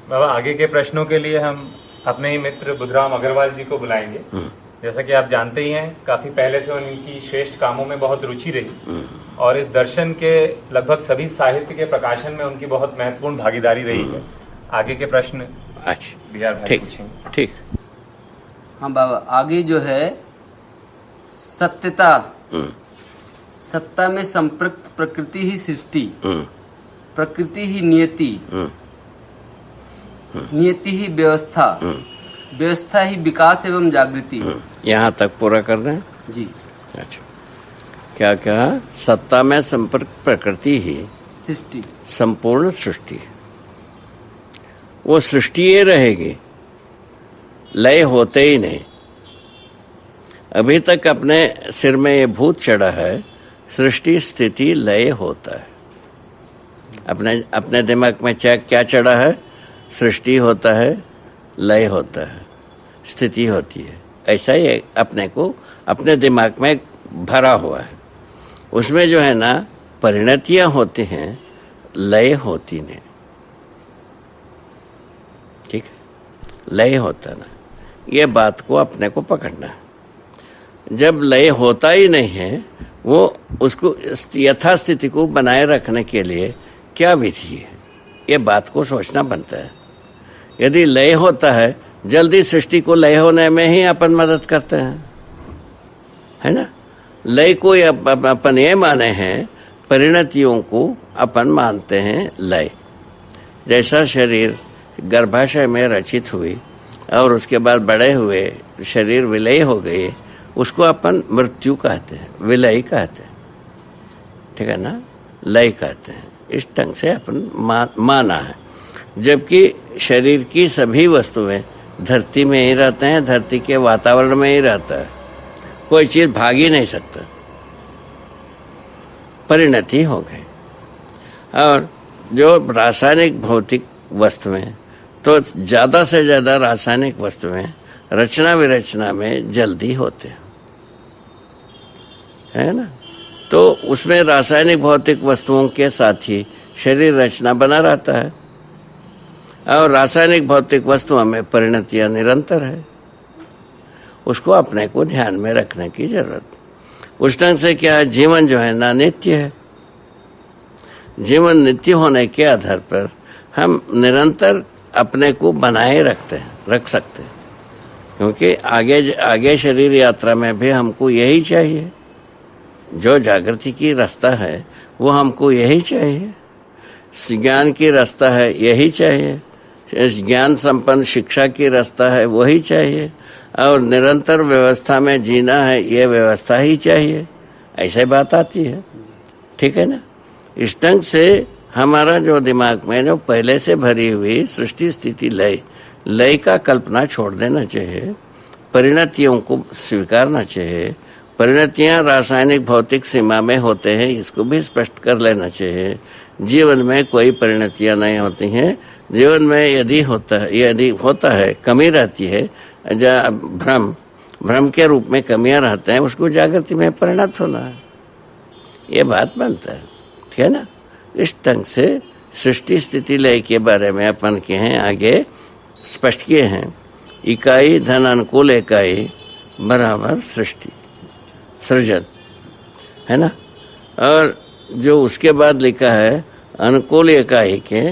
बाबा आगे के प्रश्नों के लिए हम अपने ही मित्र बुधराम अग्रवाल जी को बुलाएंगे। जैसा कि आप जानते ही हैं, काफी पहले से उनकी श्रेष्ठ कामों में बहुत रुचि रही और इस दर्शन के लगभग सभी साहित्य के प्रकाशन में उनकी बहुत महत्वपूर्ण भागीदारी रही है। आगे के प्रश्न बिहार भाई पूछेंगे। ठीक। हाँ बाबा, आगे जो है सत्यता, सत्ता में संपृक्त प्रकृति ही सृष्टि, प्रकृति ही नियति, नियति ही व्यवस्था, व्यवस्था ही विकास एवं जागृति। यहाँ तक पूरा कर दें जी। अच्छा, क्या कहा? सत्ता में संपर्क प्रकृति ही सृष्टि, संपूर्ण सृष्टि। वो सृष्टि ये रहेगी, लय होते ही नहीं। अभी तक अपने सिर में ये भूत चढ़ा है, सृष्टि स्थिति लय होता है। अपने दिमाग में क्या चढ़ा है? सृष्टि होता है, लय होता है, स्थिति होती है। ऐसा ही अपने को अपने दिमाग में भरा हुआ है। उसमें जो है ना परिणतियां होती हैं, लय होती नहीं। ठीक है, लय होता ना, ये बात को अपने को पकड़ना है। जब लय होता ही नहीं है, वो उसको यथास्थिति को बनाए रखने के लिए क्या विधि है, ये बात को सोचना बनता है। यदि लय होता है, जल्दी सृष्टि को लय होने में ही अपन मदद करते हैं, है ना। लय को अपन ये माने हैं, परिणतियों को अपन मानते हैं लय। जैसा शरीर गर्भाशय में रचित हुई और उसके बाद बड़े हुए शरीर विलय हो गए, उसको अपन मृत्यु कहते हैं, विलय कहते हैं, ठीक है ना, लय कहते हैं। इस ढंग से अपन माना है। जबकि शरीर की सभी वस्तुएं धरती में ही रहते हैं, धरती के वातावरण में ही रहता है, कोई चीज भाग ही नहीं सकता। परिणति हो गई। और जो रासायनिक भौतिक वस्तुएं, तो ज्यादा से ज्यादा रासायनिक वस्तुएं रचना विरचना में जल्दी होते हैं, है ना। तो उसमें रासायनिक भौतिक वस्तुओं के साथ ही शरीर रचना बना रहता है और रासायनिक भौतिक वस्तुओं में परिणतियां निरंतर है। उसको अपने को ध्यान में रखने की जरूरत। उस ढंग से क्या है, जीवन जो है ना नित्य है। जीवन नित्य होने के आधार पर हम निरंतर अपने को बनाए रख सकते हैं, क्योंकि आगे शरीर यात्रा में भी हमको यही चाहिए। जो जागृति की रास्ता है वो हमको यही चाहिए, ज्ञान की रास्ता है यही चाहिए, ज्ञान संपन्न शिक्षा की रास्ता है वही चाहिए, और निरंतर व्यवस्था में जीना है ये व्यवस्था ही चाहिए। ऐसे बात आती है, ठीक है ना। इस ढंग से हमारा जो दिमाग में जो पहले से भरी हुई सृष्टि स्थिति लय का कल्पना छोड़ देना चाहिए, परिणतियों को स्वीकारना चाहिए। परिणतियां रासायनिक भौतिक सीमा में होते हैं, इसको भी स्पष्ट कर लेना चाहिए। जीवन में कोई परिणतियां नहीं होती हैं। जीवन में यदि होता है कमी रहती है, भ्रम के रूप में कमियां रहते हैं, उसको जागृति में परिणत होना है, ये बात बनता है, ठीक है ना। इस ढंग से सृष्टि स्थिति लय के बारे में अपन के हैं आगे स्पष्ट किए हैं। इकाई धन अनुकूल इकाई बराबर सृष्टि सृजन, है ना। और जो उसके बाद लिखा है अनुकूल इकाई के,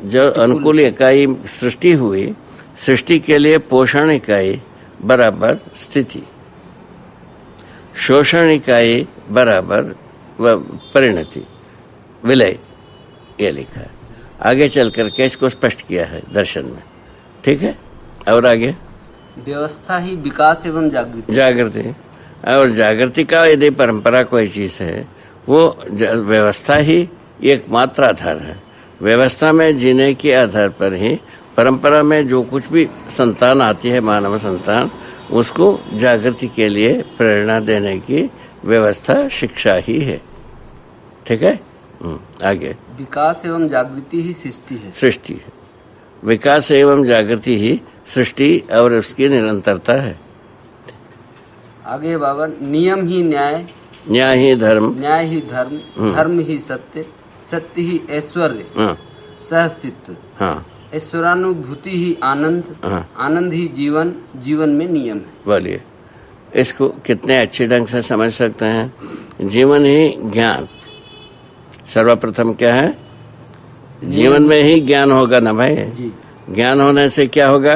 जो अनुकूल इकाई सृष्टि हुई, सृष्टि के लिए पोषण इकाई बराबर स्थिति, शोषण इकाई बराबर परिणति विलय, ये लिखा है। आगे चल करके इसको स्पष्ट किया है दर्शन में, ठीक है। और आगे व्यवस्था ही विकास एवं जागृति। और जागृति का यदि परंपरा कोई चीज है, वो व्यवस्था ही एकमात्र आधार है। व्यवस्था में जीने के आधार पर ही परंपरा में जो कुछ भी संतान आती है, मानव संतान, उसको जागृति के लिए प्रेरणा देने की व्यवस्था शिक्षा ही है, ठीक है। आगे विकास एवं जागृति ही सृष्टि है। विकास एवं जागृति ही सृष्टि और उसकी निरंतरता है। आगे बाबा नियम ही न्याय, न्याय ही धर्म, धर्म ही सत्य, सत्य ही ऐश्वर्य, सहअस्तित्व, ईश्वरानुभूति ही आनंद, हाँ। आनंद ही जीवन, जीवन में नियम है। बोलिए, इसको कितने अच्छे ढंग से समझ सकते हैं। जीवन ही ज्ञान, सर्वप्रथम क्या है, जीवन में ही ज्ञान होगा ना भाई। जी। ज्ञान होने से क्या होगा,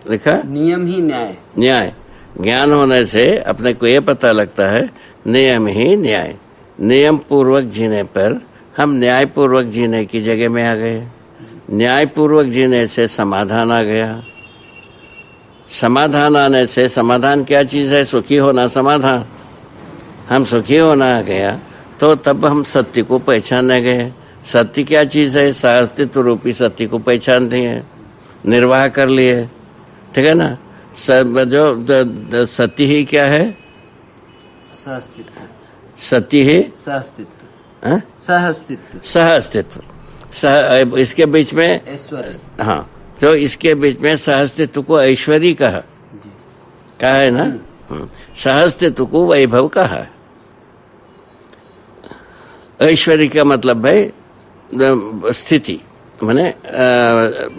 लिखा नियम ही न्याय। न्याय। ज्ञान होने से अपने को ये पता लगता है नियम ही न्याय। नियम पूर्वक जीने पर हम न्याय पूर्वक जीने की जगह में आ गए। न्याय पूर्वक जीने से समाधान आ गया। समाधान आने से, समाधान क्या चीज है, सुखी होना समाधान। हम सुखी होना आ गया तो तब हम सत्य को पहचानने गए। सत्य क्या चीज है, सहअस्तित्व रूपी सत्य को पहचान लिए, निर्वाह कर लिए, ठीक है ना। सब जो सत्य ही क्या है, सहअस्तित्व। सत्य ही सहअस्तित्व। हाँ? सहअस्तित्व। सहअस्तित्व। इसके बीच में ऐश्वर्य। हाँ, तो इसके बीच में सहअस्तित्व को ऐश्वर्य कहा, कहा है ना। सहअस्तित्व को वैभव कहा। ऐश्वर्य का मतलब है स्थिति, माने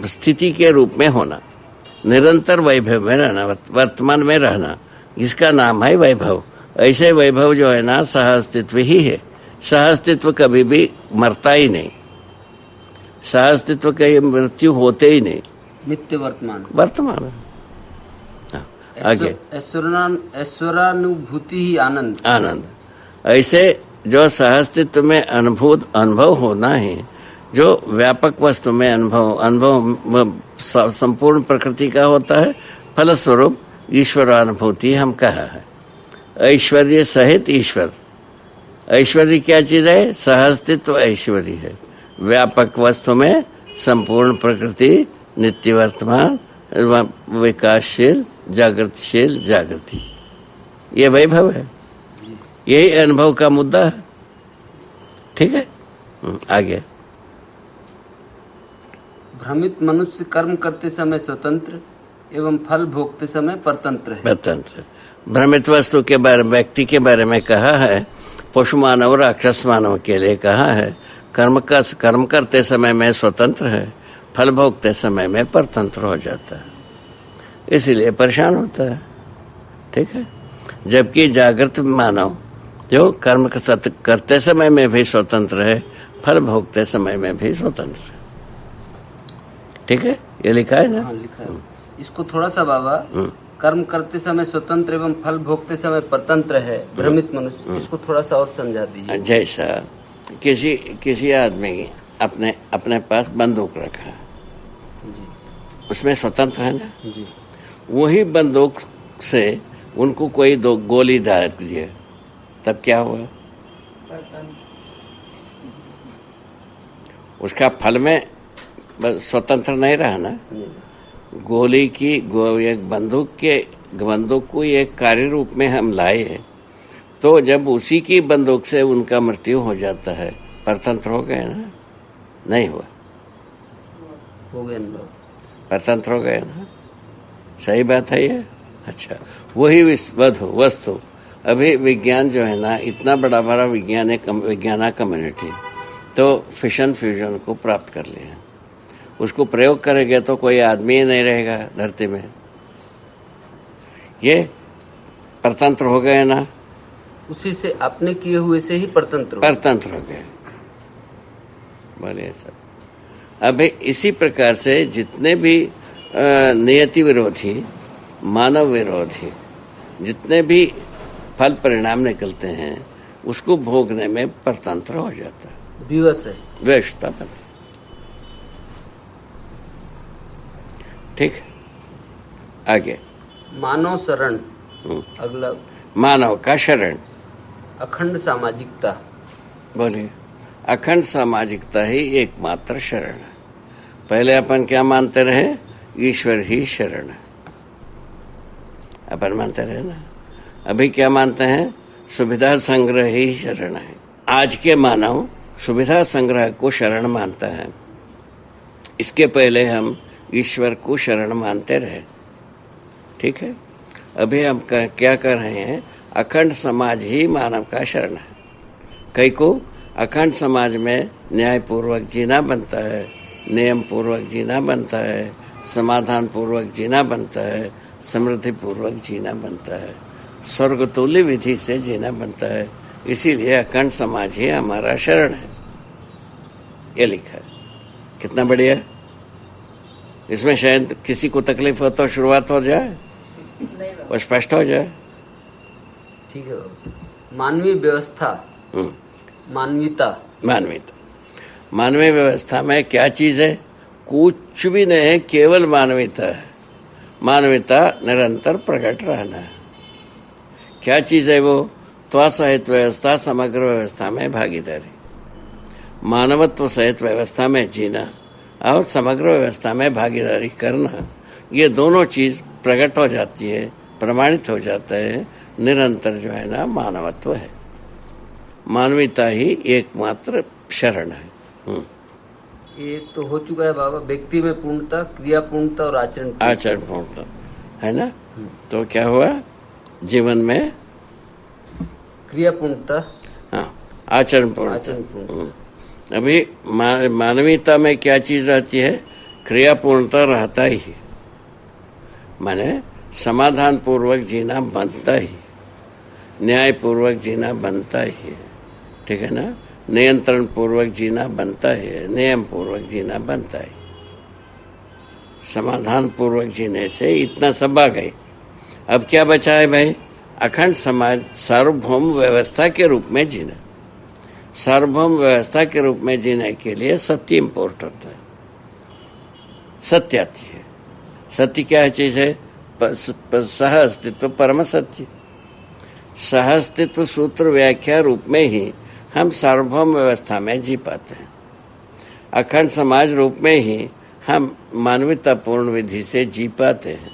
स्थिति के रूप में होना, निरंतर वैभव में रहना, वर्तमान में रहना, इसका नाम है वैभव। ऐसे वैभव जो है ना, सहअस्तित्व ही है। सहअस्तित्व कभी भी मरता ही नहीं, सहअस्तित्व की मृत्यु होते ही नहीं, नित्य वर्तमान। वर्तमान। हाँ, आगे ऐश्वरानुभूति ही आनंद। आनंद। ऐसे जो सहअस्तित्व में अनुभव होना है, जो व्यापक वस्तु में अनुभव संपूर्ण प्रकृति का होता है, फलस्वरूप ईश्वरानुभूति हम कहा है। ऐश्वर्य सहित ईश्वर। ऐश्वर्य क्या चीज है, सहअस्तित्व ऐश्वर्य है। व्यापक वस्तु में संपूर्ण प्रकृति, नित्य वर्तमान, विकासशील, जागृतिशील जागृति, ये वैभव है। यही अनुभव का मुद्दा है, ठीक है। आगे, भ्रमित मनुष्य कर्म करते समय स्वतंत्र एवं फल भोगते समय परतंत्र है। परतंत्र। भ्रमित वस्तु के बारे, व्यक्ति के बारे में कहा है, पशु मानव राक्षस मानव के लिए कहा है। कर्म करते समय में स्वतंत्र है, फल भोगते समय में परतंत्र हो जाता है, इसीलिए परेशान होता है, ठीक है। जबकि जागृत मानव जो कर्म करते समय में भी स्वतंत्र है, फल भोगते समय में भी स्वतंत्र है, ठीक है। ये लिखा है ना। हाँ, लिखा है। इसको थोड़ा सा बाबा, कर्म करते समय स्वतंत्र एवं फल भोगते समय परतंत्र है भ्रमित मनुष्य, इसको थोड़ा सा और समझा दीजिए। जैसा किसी आदमी अपने पास बंदूक रखा, जी। उसमें स्वतंत्र है ना। जी। वही बंदूक से उनको कोई दो गोली दाग दिए, तब क्या हुआ, उसका फल में स्वतंत्र नहीं रहा ना। गोली की एक बंदूक को एक कार्य रूप में हम लाए, तो जब उसी की बंदूक से उनका मृत्यु हो जाता है, परतंत्र हो गए ना, नहीं हुआ, हो गए, परतंत्र हो गए ना। सही बात है ये। अच्छा, वही वस्तु अभी विज्ञान जो है ना, इतना बड़ा विज्ञान कम्युनिटी तो फिशन फ्यूजन को प्राप्त कर लिया। उसको प्रयोग करेंगे तो कोई आदमी ही नहीं रहेगा धरती में। ये परतंत्र हो गए ना, उसी से अपने किए हुए से ही परतंत्र हो गए। बोलिए सब। अभी इसी प्रकार से जितने भी नियति विरोधी, मानव विरोधी जितने भी फल परिणाम निकलते हैं, उसको भोगने में परतंत्र हो जाता है, विवश है, द्वेषता बनती, ठीक। आगे, मानव शरण। अगला, मानव का शरण, अखंड सामाजिकता। बोलिए, अखंड सामाजिकता ही एकमात्र शरण है। पहले अपन क्या मानते रहे, ईश्वर ही शरण है, अपन मानते रहे ना। अभी क्या मानते हैं, सुविधा संग्रह ही शरण है। आज के मानव सुविधा संग्रह को शरण मानता है, इसके पहले हम ईश्वर को शरण मानते रहे, ठीक है। अभी हम क्या कर रहे हैं, अखंड समाज ही मानव का शरण है। कई को अखंड समाज में न्यायपूर्वक जीना बनता है, नियम पूर्वक जीना बनता है, समाधान पूर्वक जीना बनता है, समृद्धि पूर्वक जीना बनता है, स्वर्गतुल्य विधि से जीना बनता है। इसीलिए अखंड समाज ही हमारा शरण है, ये लिखा है। कितना बढ़िया। इसमें शायद किसी को तकलीफ हो तो शुरुआत हो जाए और स्पष्ट हो जाए। ठीक है बाबा। मानवीय व्यवस्था, मानवीयता। मानवीय व्यवस्था में क्या चीज है? कुछ भी नहीं है, केवल मानवीयता है। मानवीयता निरंतर प्रकट रहना है। क्या चीज है वो? त्वा सहित व्यवस्था, समग्र व्यवस्था में भागीदारी। मानवत्व सहित व्यवस्था में जीना और समग्र व्यवस्था में भागीदारी करना, ये दोनों चीज प्रकट हो जाती है, प्रमाणित हो जाता है। निरंतर जो है ना, मानवत्व है। मानवीयता ही एकमात्र शरण है। ये तो हो चुका है बाबा। व्यक्ति में पूर्णता, क्रिया पूर्णता और आचरण पूर्णता है ना। तो क्या हुआ? जीवन में क्रिया पूर्णता, हाँ, आचरण पूर्णता। अभी मानवीयता में क्या चीज रहती है? क्रिया पूर्णता रहता ही है। माने समाधान पूर्वक जीना बनता ही, न्याय पूर्वक जीना बनता ही है, ठीक है ना। नियंत्रण पूर्वक जीना बनता है, नियम पूर्वक जीना बनता है। समाधान पूर्वक जीने से इतना सब आ गए। अब क्या बचा है भाई? अखंड समाज सार्वभौम व्यवस्था के रूप में जीना। सार्वभौम व्यवस्था के रूप में जीने के लिए सत्य इम्पोर्ट होता है। सत्य आती है। सत्य क्या चीज है? सह अस्तित्व, परम सत्य। सह अस्तित्व सूत्र व्याख्या रूप में ही हम सार्वभौम व्यवस्था में जी पाते हैं। अखंड समाज रूप में ही हम मानवीयतापूर्ण विधि से जी पाते हैं।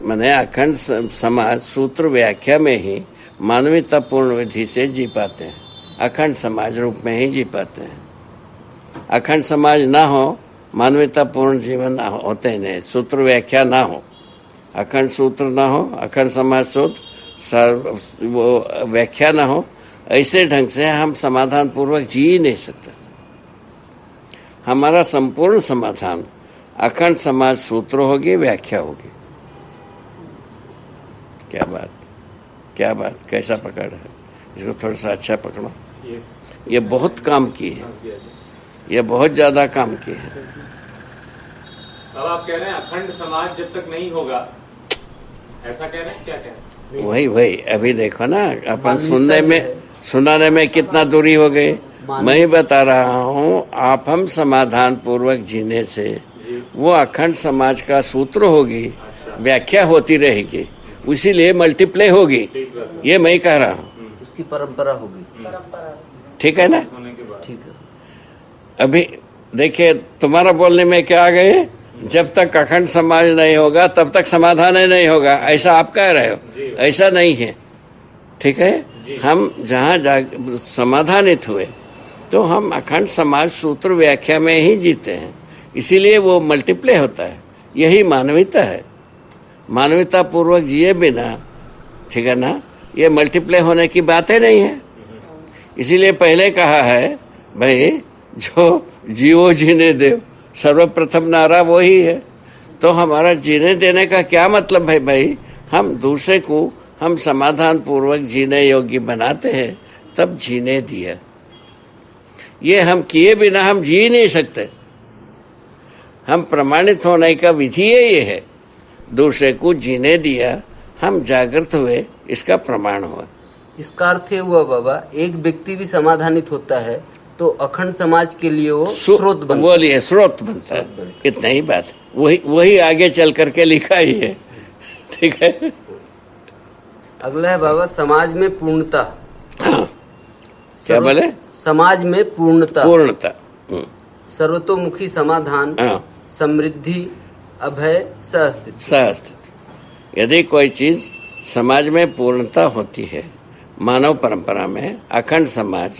माने अखंड समाज सूत्र व्याख्या में ही मानवीयतापूर्ण विधि से जी पाते हैं। अखंड समाज रूप में ही जी पाते हैं। अखंड समाज ना हो, मानवीयतापूर्ण जीवन ना होते ही नहीं। सूत्र व्याख्या ना हो, अखंड सूत्र ना हो, अखंड समाज सूत्र वो व्याख्या ना हो, ऐसे ढंग से हम समाधान पूर्वक जी ही नहीं सकते। हमारा संपूर्ण समाधान अखंड समाज सूत्र होगी, व्याख्या होगी। क्या बात, क्या बात, कैसा पकड़ है? इसको थोड़ा सा अच्छा पकड़ो। ये बहुत काम की है, ये बहुत ज्यादा काम की है। अब आप कह रहे हैं अखंड समाज जब तक नहीं होगा, ऐसा कह रहे हैं? क्या कह रहे हैं? वही अभी देखो ना, अपन सुनाने में कितना दूरी हो गई। मैं ही बता रहा हूँ, आप हम समाधान पूर्वक जीने से वो अखंड समाज का सूत्र होगी, व्याख्या होती रहेगी, इसीलिए मल्टीप्ले होगी। ये मैं ही कह रहा हूँ। उसकी परंपरा होगी। ठीक है ना? ठीक है। अभी देखिए, तुम्हारा बोलने में क्या आ गए? जब तक अखंड समाज नहीं होगा तब तक समाधान ही नहीं होगा, ऐसा आप कह रहे हो। ऐसा नहीं है, ठीक है। हम जहाँ समाधानित हुए तो हम अखंड समाज सूत्र व्याख्या में ही जीते हैं, इसीलिए वो मल्टीप्ले होता है। यही मानवीयता है। मानवीयता पूर्वक जिए बिना, ठीक है ना, ये मल्टीप्ले होने की बातें नहीं है। इसीलिए पहले कहा है भाई, जो जीवो जीने दे, सर्वप्रथम नारा वही है। तो हमारा जीने देने का क्या मतलब है भाई? हम दूसरे को हम समाधान पूर्वक जीने योग्य बनाते हैं, तब जीने दिया। ये हम किए बिना हम जी नहीं सकते। हम प्रमाणित होने का विधि ये है, दूसरे को जीने दिया, हम जागृत हुए, इसका प्रमाण हुआ। इसका अर्थ ये हुआ बाबा, एक व्यक्ति भी समाधानित होता है तो अखंड समाज के लिए वो स्रोत बनता है। बोलिए, स्रोत बनता है। इतना ही बात। वही आगे चल करके लिखा ही है, ठीक है। अगला है बाबा, समाज में पूर्णता। हाँ, क्या बोले? समाज में पूर्णता। सर्वतोमुखी समाधान, समृद्धि, अभय, सहअस्तित्व। यदि कोई चीज समाज में पूर्णता होती है, मानव परंपरा में अखंड समाज,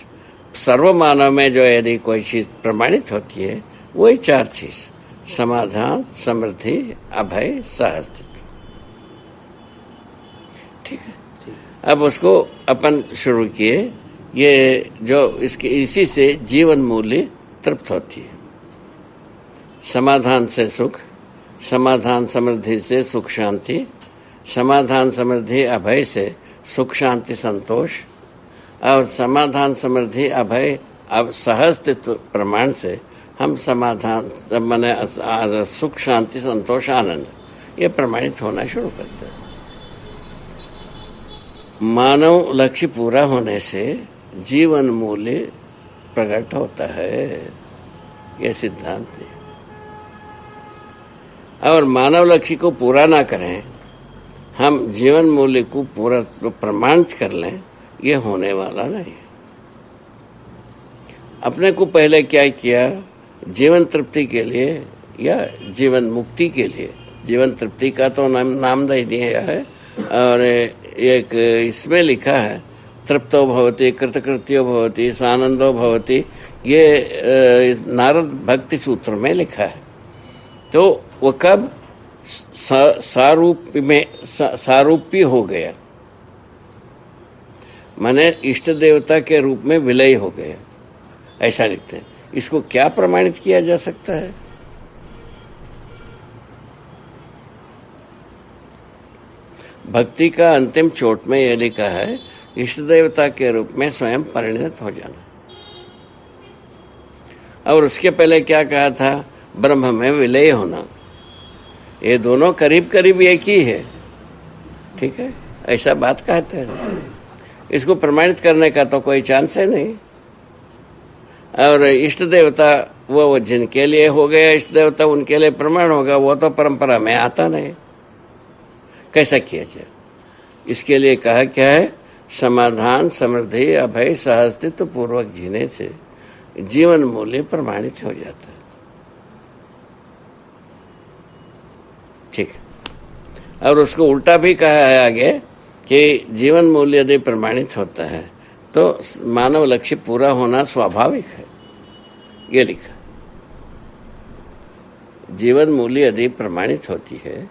सर्व मानव में जो यदि कोई चीज प्रमाणित होती है, वही चार चीज: समाधान, समृद्धि, अभय, सहअस्तित्व। ठीक है। अब उसको अपन शुरू किए। ये जो इसी से जीवन मूल्य तृप्त होती है। समाधान से सुख, समाधान समृद्धि से सुख शांति, समाधान समृद्धि अभय से सुख शांति संतोष, और समाधान समृद्धि अभय अब सहस्तित्व प्रमाण से हम समाधान माने सुख शांति संतोष आनंद ये प्रमाणित होना शुरू करते हैं। मानव लक्ष्य पूरा होने से जीवन मूल्य प्रकट होता है, यह सिद्धांत है। और मानव लक्ष्य को पूरा ना करें, हम जीवन मूल्य को पूरा तो प्रमाणित कर लें, ये होने वाला नहीं। अपने को पहले क्या किया, जीवन तृप्ति के लिए या जीवन मुक्ति के लिए, जीवन तृप्ति का तो नाम दे दिया है, और एक इसमें लिखा है तृप्तो भवति कृतकृत्यो भवति सानंदो भवति, ये नारद भक्ति सूत्र में लिखा है। तो वो कब सारूपी हो गया, माने इष्ट देवता के रूप में विलय हो गया, ऐसा लिखते हैं। इसको क्या प्रमाणित किया जा सकता है? भक्ति का अंतिम चोट में यह लिखा है, इष्ट देवता के रूप में स्वयं परिणत हो जाना। और उसके पहले क्या कहा था, ब्रह्म में विलय होना। ये दोनों करीब करीब एक ही है, ठीक है, ऐसा बात कहते हैं। इसको प्रमाणित करने का तो कोई चांस है नहीं। और इष्ट देवता वो जिनके लिए हो गया इष्ट देवता, उनके लिए प्रमाण होगा, वो तो परंपरा में आता नहीं। कैसा किया जाए? इसके लिए कहा क्या है, समाधान समृद्धि अभय सहस्तित्व पूर्वक जीने से जीवन मूल्य प्रमाणित हो जाता है। ठीक है। और उसको उल्टा भी कहा है आगे कि जीवन मूल्य यदि प्रमाणित होता है तो मानव लक्ष्य पूरा होना स्वाभाविक है, ये लिखा। जीवन मूल्य यदि प्रमाणित होती है,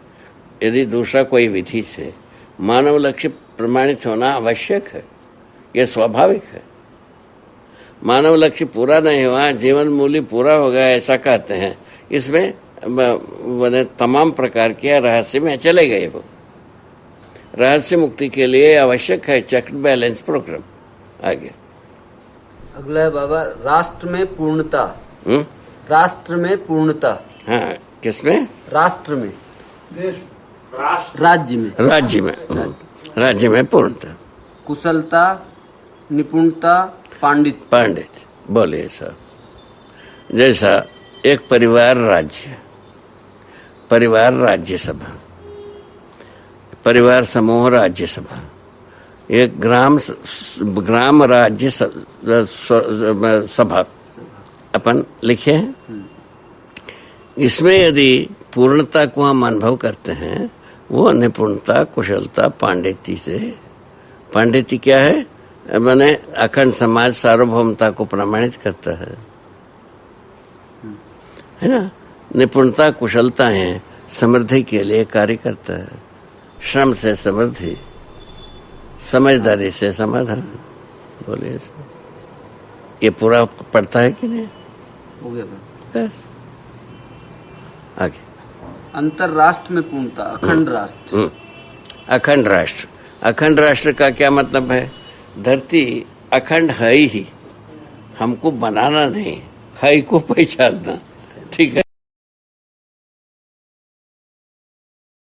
यदि दूसरा कोई विधि से मानव लक्ष्य प्रमाणित होना आवश्यक है, यह स्वाभाविक है। मानव लक्ष्य पूरा नहीं हुआ, जीवन मूल्य पूरा हो गया, ऐसा कहते हैं। इसमें तमाम प्रकार के रहस्य में चले गए। वो रहस्य मुक्ति के लिए आवश्यक है चेक बैलेंस प्रोग्राम। आगे अगला है बाबा, राष्ट्र में पूर्णता। राष्ट्र में पूर्णता। हाँ, किसमें? राष्ट्र में, देश, राज्य में, राज्य में पूर्णता, कुशलता, निपुणता, पांडित्य। पांडित्य बोलिए साहब। जैसा एक परिवार राज्य, परिवार राज्यसभा, परिवार समूह राज्यसभा, एक ग्राम राज्य सभा अपन लिखे हैं। इसमें यदि पूर्णता को हम अनुभव करते हैं, वो निपुणता, कुशलता, पांडित्य से। पांडित्य क्या है? मैंने अखंड समाज सार्वभौमता को प्रमाणित करता है ना। निपुणता कुशलता है, समृद्धि के लिए कार्य करता है। श्रम से समृद्धि, समझदारी से समाधान। बोलिए ये पूरा पड़ता है कि नहीं? हो गया बस। आगे अंतरराष्ट्र में पूर्णता, अखंड राष्ट्र। अखंड राष्ट्र। अखंड राष्ट्र का क्या मतलब है? धरती अखंड है ही, हमको बनाना नहीं, है को पहचानना। ठीक है।